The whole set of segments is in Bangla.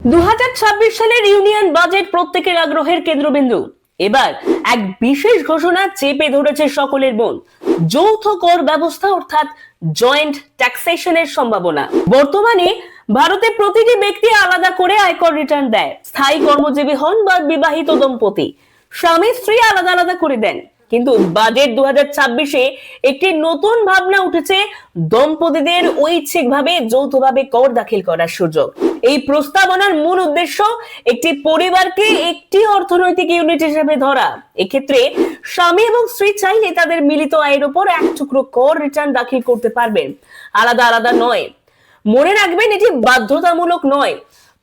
2026 সালের ইউনিয়ন বাজেট প্রত্যেকের আগ্রহের কেন্দ্রবিন্দু। এবার এক বিশেষ ঘোষণা চেপে ধরেছে সকলের মন। যৌথ কর ব্যবস্থা অর্থাৎ জয়েন্ট ট্যাক্সেশনের সম্ভাবনা। বর্তমানে ভারতে প্রতিটি ব্যক্তি আলাদা করে আয়কর রিটার্ন দেয়। স্থায়ী কর্মজীবী হন বা বিবাহিত দম্পতি, স্বামী স্ত্রী আলাদা আলাদা করে দেন। কিন্তু বাজেট 2026-এ একটি নতুন ভাবনা উঠেছে, দম্পতিদের ঐচ্ছিকভাবে যৌথভাবে কর দাখিল করার সুযোগ। এই প্রস্তাবনার মূল উদ্দেশ্য একটি পরিবারকে একটি অর্থনৈতিক ইউনিট হিসেবে ধরা। এক্ষেত্রে স্বামী এবং স্ত্রী চাইলে তাদের মিলিত আয়ের উপর এক টুকরো কর রিটার্ন দাখিল করতে পারবেন, আলাদা আলাদা নয়। মনে রাখবেন, এটি বাধ্যতামূলক নয়,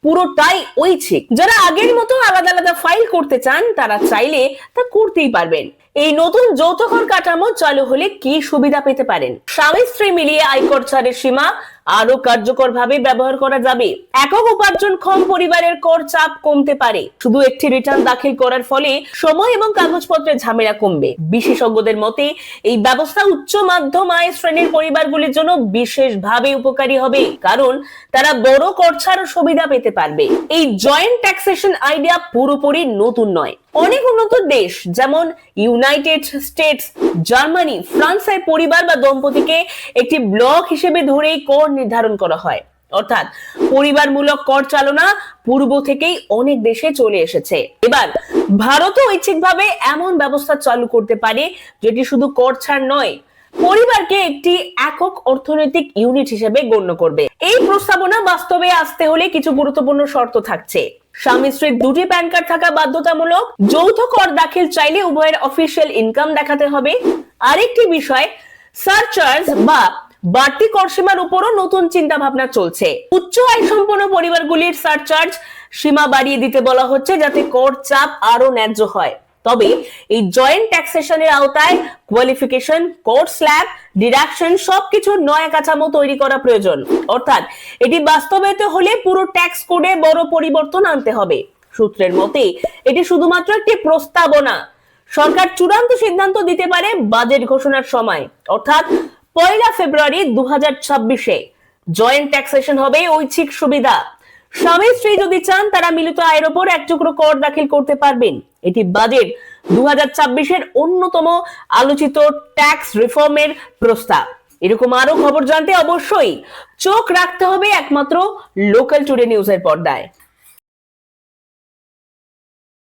পুরোটাই ঐচ্ছিক। যারা আগের মতো আলাদা আলাদা ফাইল করতে চান তারা চাইলে তা করতেই পারবেন। এই নতুন যৌথ কর কাঠামো চালু হলে কি সুবিধা পেতে পারেন? স্বামী স্ত্রী মিলিয়ে আয়কর ছাড়ের সীমা আরো কার্যকরভাবে ব্যবহার করা যাবে। একক উপার্জনক্ষম পরিবারের কর চাপ কমতে পারে। শুধু একটি রিটার্ন দাখিল করার ফলে সময় এবং কাগজপত্রের ঝামেলা কমবে। বিশেষজ্ঞদের মতে এই ব্যবস্থা উচ্চ মাধ্যম আয় শ্রেণীর পরিবারগুলির জন্য বিশেষভাবে উপকারী হবে, কারণ তারা বড় কর ছাড় সুবিধা পেতে পারবে। এই জয়েন্ট ট্যাক্সেশন আইডিয়া পুরোপুরি নতুন নয়। অনেক উন্নত দেশ যেমন ইউনাইটেড স্টেটস, জার্মানি, ফ্রান্সের পরিবার বা দম্পতিকে একটি ব্লক হিসেবে ধরেই কর নির্ধারণ করা হয়। অর্থাৎ পরিবারমূলক কর চালনা পূর্ব থেকেই অনেক দেশে চলে এসেছে। এবার ভারতও ঐচ্ছিকভাবে এমন ব্যবস্থা চালু করতে পারে যেটি শুধু কর ছাড় নয়, পরিবারকে একটি একক অর্থনৈতিক ইউনিট হিসেবে গণ্য করবে। এই প্রস্তাবনা বাস্তবে আসতে হলে কিছু গুরুত্বপূর্ণ শর্ত থাকছে। স্বামী স্ত্রীর দুটি প্যান কার্ড থাকা বাধ্যতামূলক। যৌথ কর দাখিল চাইলে উভয়ের অফিসিয়াল ইনকাম দেখাতে হবে। আরেকটি বিষয়, সারচার্জ বা বাড়তি কর সীমার উপরও নতুন চিন্তা ভাবনা চলছে। উচ্চ আয় সম্পন্ন পরিবারগুলির সারচার্জ সীমা বাড়িয়ে দিতে বলা হচ্ছে, যাতে কর চাপ আরো ন্যায্য হয়। তবে এই জয়েন্ট ট্যাক্সেশনের আওতায় কোয়ালিফিকেশন, কর স্ল্যাব, ডিডাকশন সবকিছুর নয়া কাঠামো তৈরি করা প্রয়োজন। অর্থাৎ এটি বাস্তবায়িত হলে পুরো ট্যাক্স কোডে বড় পরিবর্তন আনতে হবে। সূত্রের মতে এটি শুধুমাত্র একটি প্রস্তাবনা। সরকার চূড়ান্ত সিদ্ধান্ত দিতে পারে বাজেট ঘোষণার সময়, অর্থাৎ 1 ফেব্রুয়ারি 2026-এ। জয়েন্ট ট্যাক্সেশন হবে ঐচ্ছিক সুবিধা। স্বামী স্ত্রী যদি চান তারা মিলিত আয়ের উপর এক টুকরো কর দাখিল করতে পারবেন। এটি বাজেট 2026-এর অন্যতম আলোচিত ট্যাক্স রিফর্মের প্রস্তাব। এরকম আরো খবর জানতে অবশ্যই চোখ রাখতে হবে একমাত্র লোকাল টুডে নিউজের পর্দায়।